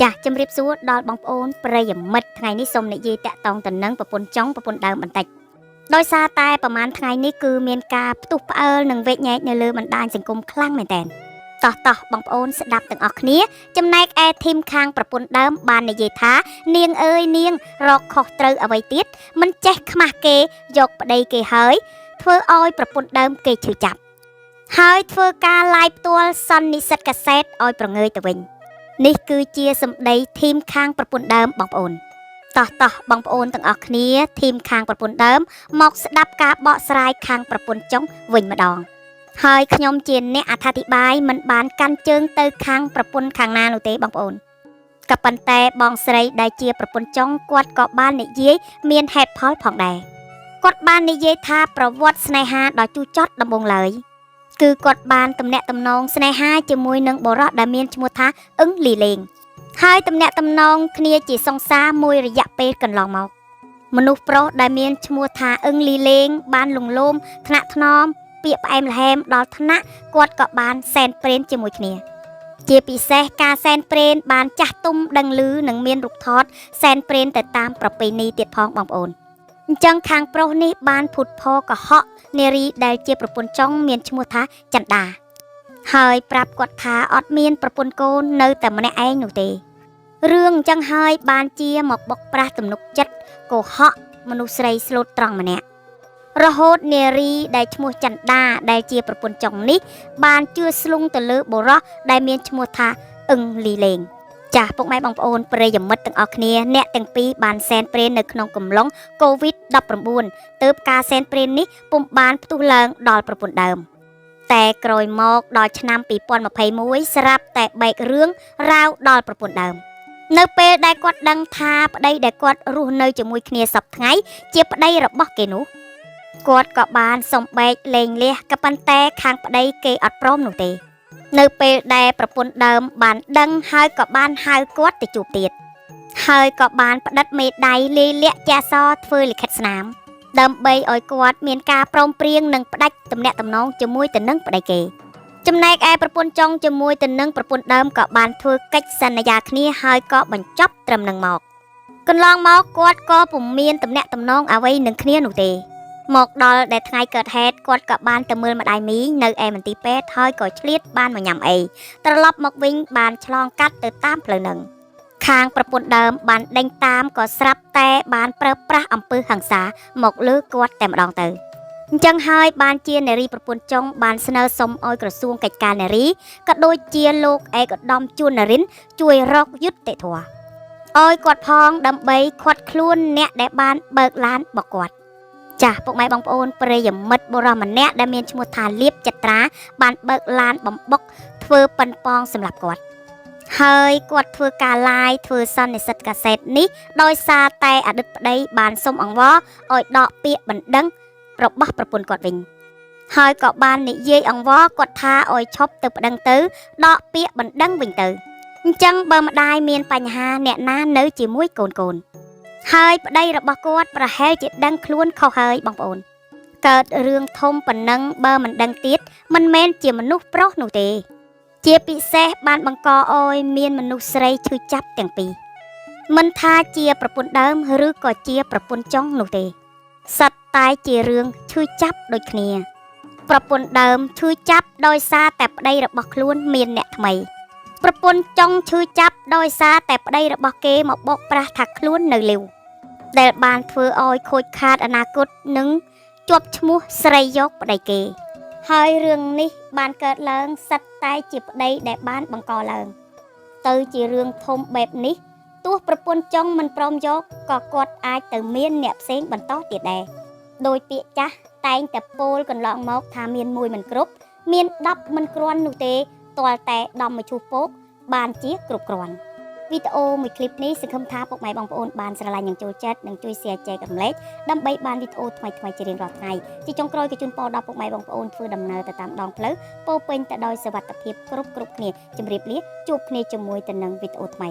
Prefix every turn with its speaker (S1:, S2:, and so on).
S1: ចាស់ជំរាបសួរដល់បងប្អូនប្រិយមិត្តថ្ងៃនេះសូមនិយាយតាក់ទងទៅនឹងប្រពន្ធចុងប្រពន្ធដើមបន្តិចដោយសារតែប្រហែលថ្ងៃនេះគឺមានការផ្ទុះផ្អើលនិងវែកញែកនៅលើបណ្ដាញសង្គមខ្លាំងមែនតើតោះបងប្អូនស្ដាប់ទាំងអស់គ្នាចំណែកឯធីមខាងប្រពន្ធដើមបាននិយាយថានាងអើយនាងរកខុសត្រូវអ្វីទៀតមិនចេះខ្មាស់គេយកប្តីគេហើយធ្វើឲ្យប្រពន្ធដើមគេឈឺចាប់ហើយធ្វើការ live ផ្ទាល់សន្និសីទកាសែតឲ្យប្រងើយទៅវិញនេះគឺជាសម្ដីធីមខាងប្រពន្ធដើមបងប្អូនតោះបងប្អូនទាំងអស់គ្នាធីមខាងប្រពន្ធដើមមកស្ដាប់ការបកស្រាយខាងប្រពន្ធចុងវិញម្ដងហើយខ្ញុំជាអ្នកអត្ថាធិប្បាយមិនបានកាន់ជើងទៅខាងប្រពន្ធខាងណានោះទេបងប្អូនក៏ប៉ុន្តែបងស្រីដែលជាប្រពន្ធចុងគាត់ក៏បាននិយាយមានហេតុផលផងដែរគាត់បាននិយាយថាប្រវត្តិស្នេហាដ៏ជូរចត់ដំបូងឡើយគឺគាត់បានទំនាក់ទំនងស្នេហាជាមួយនឹងបុរសដែលមានឈ្មោះថាអឹងលីលេងហើយទំនាក់ទំនងគ្នាជាសង្សារមួយរយៈពេលកន្លងមកមនុស្សប្រុសដែលមានឈ្មោះថាអឹងលីលេងបានលងលោមថ្នាក់ថ្នមពាក្យផ្អែមល្ហែមដល់ថ្នាក់គាត់ក៏បានសែនព្រេនជាមួយគ្នាជាពិសេសការសែនព្រេនបានចាស់ទុំដឹងឮនិងមានរូបថតសែនព្រេនទៅតាមប្រពៃណីទៀតផងបងប្អូនអញ្ចឹងខាងប្រុសនេះបានភុតផកុហកនារីដែលជាប្រពន្ធចុងមានឈ្មោះថាចន្ទាហើយប្រាប់គាត់ថាអត់មានប្រពន្ធកូននៅតែម្នាក់ឯងនោះទេរឿងអញ្ចឹងហើយបានជាមកបុកប្រាស់ទំនុកចិត្តកុហកមនុស្សស្រីស្លូតត្រង់ម្នាក់រហូតនារីដែលឈ្មោះចន្ទាដែលជាប្រពន្ធចុងនេះបានជឿស្លុងទៅលើបុរសដែលមានឈ្មោះថាអឹងលីលេងចាស់ពុកម៉ែបងប្អូនប្រិយមិត្តទាំងអស់គ្នាអ្នកទាំងពីរបានសែនព្រេននៅក្នុងកំឡុង COVID-19 ទើបការសែនព្រេននេះពុំបានផ្ទុះឡើងដល់ប្រពន្ធដើមតែក្រោយមកដល់ឆ្នាំ2021ស្រាប់តែបែករឿងរាវដល់ប្រពន្ធដើមនៅពេលដែលគាត់ដឹងថាប្តីដែលគាត់រស់នៅជាមួយគ្នាសប្តាហ៍ថ្ងៃជាប្តីរបស់គេនោះគាត់ក៏បានសំបែកលែងលះក៏ប៉ុន្តែខាងប្តីគេអត់ព្រមនោះទេនៅពេលដែលប្រពន្ធដើមបានដឹងហើយក៏បានហៅគាត់ទៅជួបទៀតហើយក៏បានផ្តិតមេដៃលាយលាក់ចាសធ្វើលិខិតស្នាមដើម្បីឲ្យគាត់មានការព្រមព្រៀងនិងផ្ដាច់ទំនាក់ទំនងជាមួយទៅនឹងប្តីគេចំណែកឯប្រពន្ធចុងជាមួយទៅនឹងប្រពន្ធដើមក៏បានធ្វើកិច្ចសន្យាគ្នាហើយក៏បញ្ចប់ត្រឹមនឹងមកកន្លងមកគាត់ក៏ពុំមានទំនាក់ទំនងអ្វីនឹងគ្នានោះទេមកដល់ដែលថ្ងៃកើតហេតុគាត់ក៏បានទៅមើលម្ដាយមីងនៅឯមន្ទីរពេទ្យហើយក៏ឆ្លៀតបានមកញ៉ាំអីត្រឡប់មកវិញបានឆ្លងកាត់ទៅតាមផ្លូវនឹងខាងប្រពន្ធដើមបានដេញតាមក៏ស្រាប់តែបានប្រើប្រាស់អំពើហិង្សាមកលើគាត់តែម្ដងទៅអញ្ចឹងហើយបានជានារីប្រពន្ធចុងបានស្នើសុំឲ្យក្រសួងកិច្ចការនារីក៏ដូចជាលោកឯកឧត្តមជួននរិនជួយរកយុត្តិធម៌ឲ្យគាត់ផងដើម្បីខាត់ខ្លួនអ្នកដែលបានបើកឡានរបស់គាត់ចាស់ពុកម៉ែបងប្អូនប្រិយមិត្តបុរសម្នាក់ដែលមានឈ្មោះថាលៀបចត្រាបានបើកឡានបំបុកធ្វើប៉ុនប៉ងសម្រាប់គាត់ហើយគាត់ធ្វើការឡាយធ្វើសន្និសីទកាសែតនេះដោយសារតែអតីតប្តីបានសុំអង្វរឲ្យដកពាក្យបណ្ដឹងរបស់ប្រពន្ធគាត់វិញហើយក៏បាននិយាយអង្វរគាត់ថាឲ្យឈប់ទៅប្តឹងទៅដកពាក្យបណ្ដឹងវិញទៅអញ្ចឹងបើម្ដាយមានបញ្ហាអ្នកណានៅជាមួយកូនហើយប្តីរបស់គាត់ប្រហែលជាដឹងខ្លួនខុសហើយបងប្អូនកើតរឿងធំប៉ុណ្ណឹងបើមិនដឹងទៀតមិនមែនជាមនុស្សប្រុសនោះទេជាពិសេសបានបង្កឲ្យមានមនុស្សស្រីឈឺចាប់ទាំងពីរមិនថាជាប្រពន្ធដើមឬក៏ជាប្រពន្ធចុងនោះទេសុទ្ធតែជារឿងឈឺចាប់ដូចគ្នាប្រពន្ធដើមឈឺចាប់ដោយសារតែប្តីរបស់ខ្លួនមានអ្នកថ្មីប្រពន្ធចុងឈឺចាប់ដោយសារតែប្តីរបស់គេមកបោកប្រាស់ថាខ្លួននៅលីវដែលបានធ្វើឲ្យខូចខាតអនាគតនិងជាប់ឈ្មោះស្រីយកប្តីគេហើយរឿងនេះបានកើតឡើងសិតតែជាប្តីដែលបានបង្កឡើងទៅជារឿងធំបែបនេះទោះប្រពន្ធចុងមិនព្រមយកក៏គាត់អាចទៅមានអ្នកផ្សេងបន្តទៀតដែរដោយពាក្យចាស់តែងតែពោលកន្លងមកថាមានមួយមិនគ្រប់មាន10មិនគ្រាន់នោះទេទាល់តែ10មកឈូសពោកបានជាគ្រប់គ្រាន់វីដេអូមួយឃ្លីបនេះសង្ឃឹមថាពុកម៉ែបងប្អូនបានស្រឡាញ់និងចូលចិត្តនិងជួយ share ចែករំលែកដើម្បីបានវីដេអូថ្មីៗជារៀងរាល់ថ្ងៃជាចុងក្រោយក៏ជូនពរដល់ពុកម៉ែបងប្អូនធ្វើដំណើរទៅតាមដងផ្លូវពោរពេញទៅដោយសុវត្ថិភាពគ្រប់គ្នាជម្រាបលាជួបគ្នាជាមួយទៅនឹងវីដេអូថ្មី